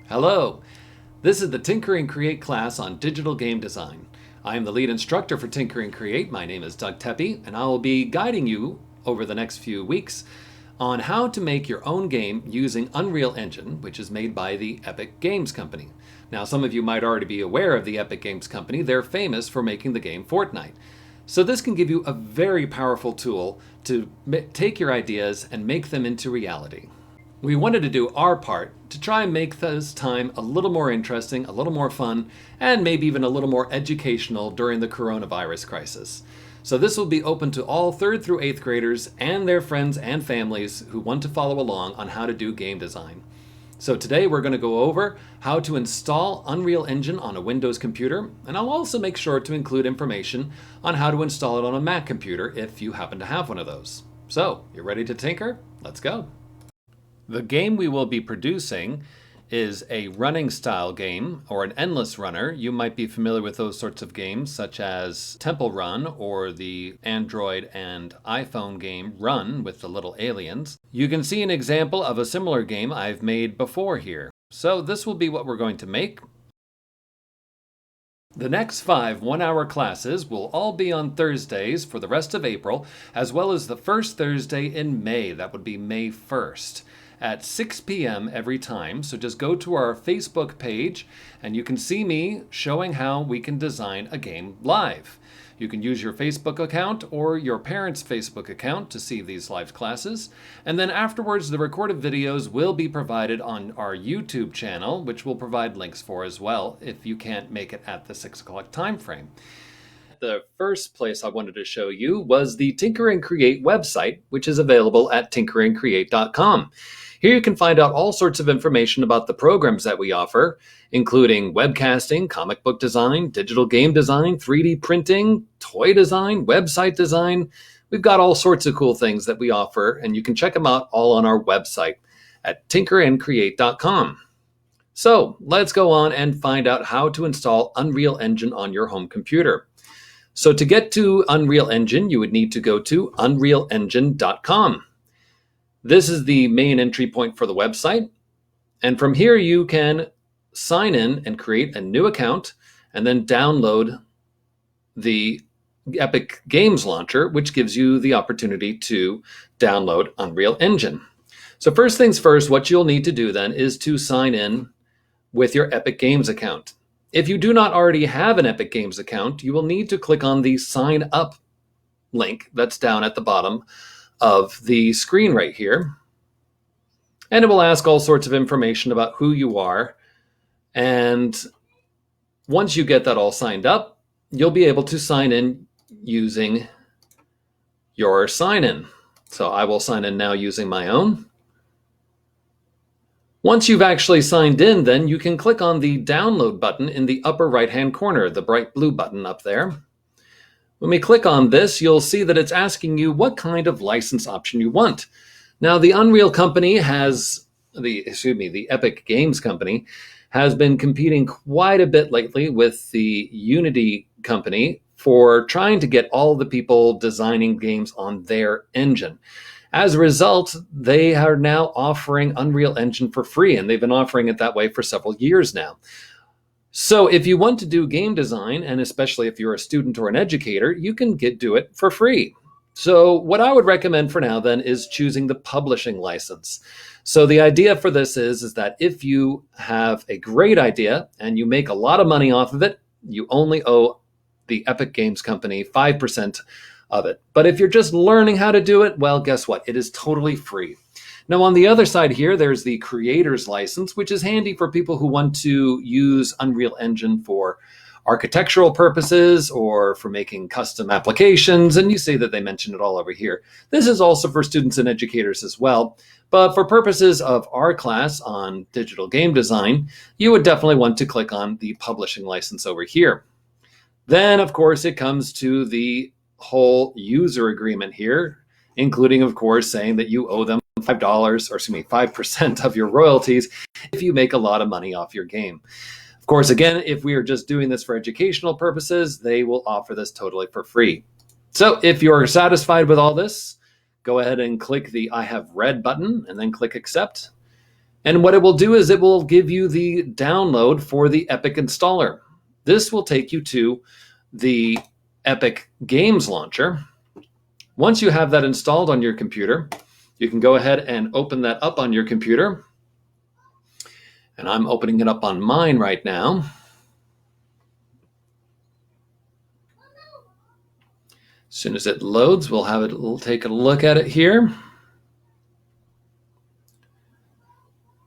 Hello, this is the Tinker and Create class on digital game design. I am the lead instructor for Tinker and Create. My name is Doug Tepe, and I will be guiding you over the next few weeks on how to make your own game using Unreal Engine, which is made by the Epic Games Company. Now, some of you might already be aware of the Epic Games Company. They're famous for making the game Fortnite. So this can give you a very powerful tool to take your ideas and make them into reality. We wanted to do our part to try and make this time a little more interesting, a little more fun, and maybe even a little more educational during the coronavirus crisis. So this will be open to all 3rd through 8th graders and their friends and families who want to follow along on how to do game design. So today we're going to go over how to install Unreal Engine on a Windows computer, and I'll also make sure to include information on how to install it on a Mac computer if you happen to have one of those. So, you ready to tinker? Let's go. The game we will be producing is a running style game or an endless runner. You might be familiar with those sorts of games such as Temple Run or the Android and iPhone game Run with the little aliens. You can see an example of a similar game I've made before here. So this will be what we're going to make. The next 5 one-hour classes will all be on Thursdays for the rest of April, as well as the first Thursday in May. That would be May 1st. At 6 p.m. every time. So just go to our Facebook page and you can see me showing how we can design a game live. You can use your Facebook account or your parents' Facebook account to see these live classes. And then afterwards, the recorded videos will be provided on our YouTube channel, which we'll provide links for as well if you can't make it at the 6 o'clock time frame. The first place I wanted to show you was the Tinker and Create website, which is available at tinkerandcreate.com. Here you can find out all sorts of information about the programs that we offer, including webcasting, comic book design, digital game design, 3D printing, toy design, website design. We've got all sorts of cool things that we offer, and you can check them out all on our website at tinkerandcreate.com. So let's go on and find out how to install Unreal Engine on your home computer. So to get to Unreal Engine, you would need to go to unrealengine.com. This is the main entry point for the website. And from here, you can sign in and create a new account and then download the Epic Games Launcher, which gives you the opportunity to download Unreal Engine. So first things first, what you'll need to do then is to sign in with your Epic Games account. If you do not already have an Epic Games account, you will need to click on the Sign Up link that's down at the bottom of the screen right here. And it will ask all sorts of information about who you are. And once you get that all signed up, you'll be able to sign in using your sign-in. So I will sign in now using my own. Once you've actually signed in, then you can click on the download button in the upper right-hand corner, the bright blue button up there. When we click on this, you'll see that it's asking you what kind of license option you want. Now, the Unreal Company the Epic Games Company has been competing quite a bit lately with the Unity Company for trying to get all the people designing games on their engine. As a result, they are now offering Unreal Engine for free, and they've been offering it that way for several years now. So if you want to do game design, and especially if you're a student or an educator, you can do it for free. So what I would recommend for now then is choosing the publishing license. So the idea for this is that if you have a great idea and you make a lot of money off of it, you only owe the Epic Games Company 5% of it. But if you're just learning how to do it, well, guess what? It is totally free. Now, on the other side here, there's the creator's license, which is handy for people who want to use Unreal Engine for architectural purposes or for making custom applications. And you see that they mention it all over here. This is also for students and educators as well. But for purposes of our class on digital game design, you would definitely want to click on the publishing license over here. Then, of course, it comes to the whole user agreement here, including, of course, saying that you owe them $5 or 5% of your royalties if you make a lot of money off your game. Of course, again, if we are just doing this for educational purposes, they will offer this totally for free. So if you're satisfied with all this, go ahead and click the I have read button and then click accept. And what it will do is it will give you the download for the Epic installer. This will take you to the Epic Games Launcher. Once you have that installed on your computer, you can go ahead and open that up on your computer. And I'm opening it up on mine right now. As soon as it loads, we'll take a look at it here.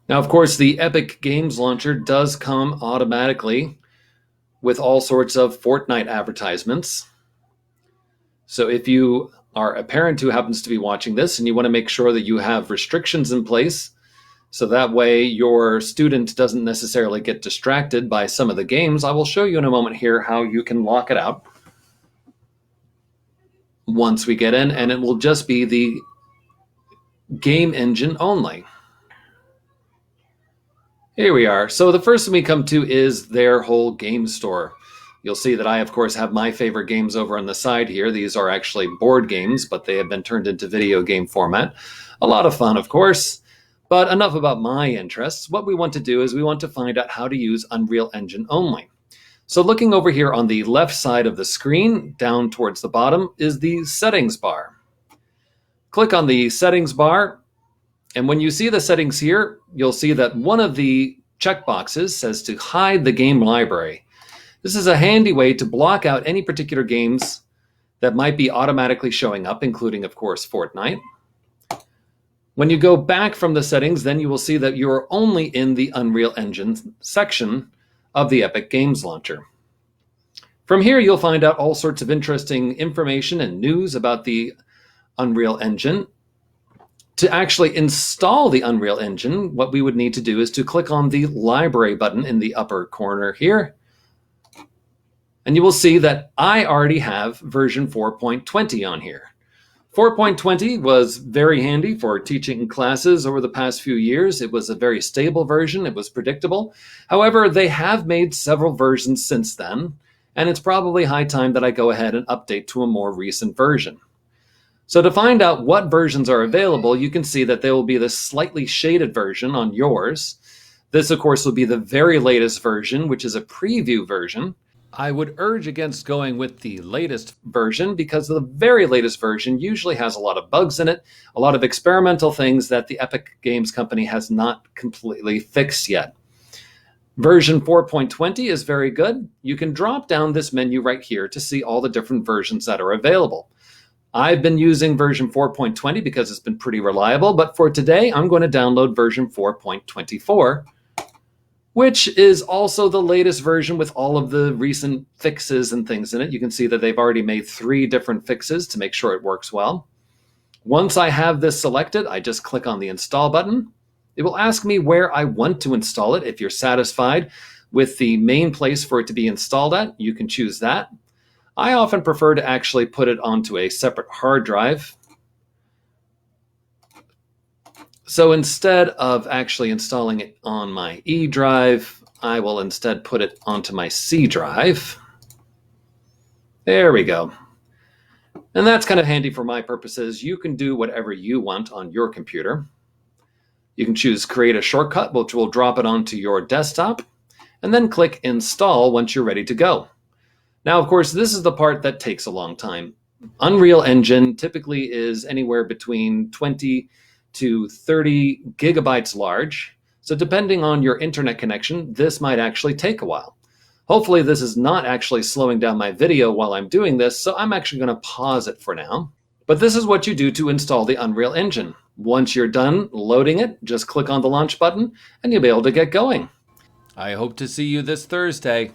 Now, of course, the Epic Games Launcher does come automatically with all sorts of Fortnite advertisements. So if you are a parent who happens to be watching this and you want to make sure that you have restrictions in place, so that way your student doesn't necessarily get distracted by some of the games, I will show you in a moment here how you can lock it out once we get in, and it will just be the game engine only. Here we are. So the first thing we come to is their whole game store. You'll see that I, of course, have my favorite games over on the side here. These are actually board games, but they have been turned into video game format. A lot of fun, of course. But enough about my interests. What we want to do is we want to find out how to use Unreal Engine only. So looking over here on the left side of the screen, down towards the bottom, is the settings bar. Click on the settings bar, and when you see the settings here, you'll see that one of the checkboxes says to hide the game library. This is a handy way to block out any particular games that might be automatically showing up, including, of course, Fortnite. When you go back from the settings, then you will see that you are only in the Unreal Engine section of the Epic Games Launcher. From here, you'll find out all sorts of interesting information and news about the Unreal Engine. To actually install the Unreal Engine, what we would need to do is to click on the library button in the upper corner here. And you will see that I already have version 4.20 on here. 4.20 was very handy for teaching classes over the past few years. It was a very stable version. It was predictable. However, they have made several versions since then, and it's probably high time that I go ahead and update to a more recent version. So to find out what versions are available, you can see that there will be this slightly shaded version on yours. This, of course, will be the very latest version, which is a preview version. I would urge against going with the latest version because the very latest version usually has a lot of bugs in it, a lot of experimental things that the Epic Games Company has not completely fixed yet. Version 4.20 is very good. You can drop down this menu right here to see all the different versions that are available. I've been using version 4.20 because it's been pretty reliable, but for today, I'm going to download version 4.24, which is also the latest version with all of the recent fixes and things in it. You can see that they've already made 3 different fixes to make sure it works well. Once I have this selected, I just click on the install button. It will ask me where I want to install it. If you're satisfied with the main place for it to be installed at, you can choose that. I often prefer to actually put it onto a separate hard drive. So instead of actually installing it on my E drive, I will instead put it onto my C drive. There we go. And that's kind of handy for my purposes. You can do whatever you want on your computer. You can choose Create a Shortcut, which will drop it onto your desktop, and then click Install once you're ready to go. Now, of course, this is the part that takes a long time. Unreal Engine typically is anywhere between 20 to 30 gigabytes large. So depending on your internet connection, this might actually take a while. Hopefully this is not actually slowing down my video while I'm doing this, so I'm actually going to pause it for now. But this is what you do to install the Unreal Engine. Once you're done loading it, just click on the launch button and you'll be able to get going. I hope to see you this Thursday.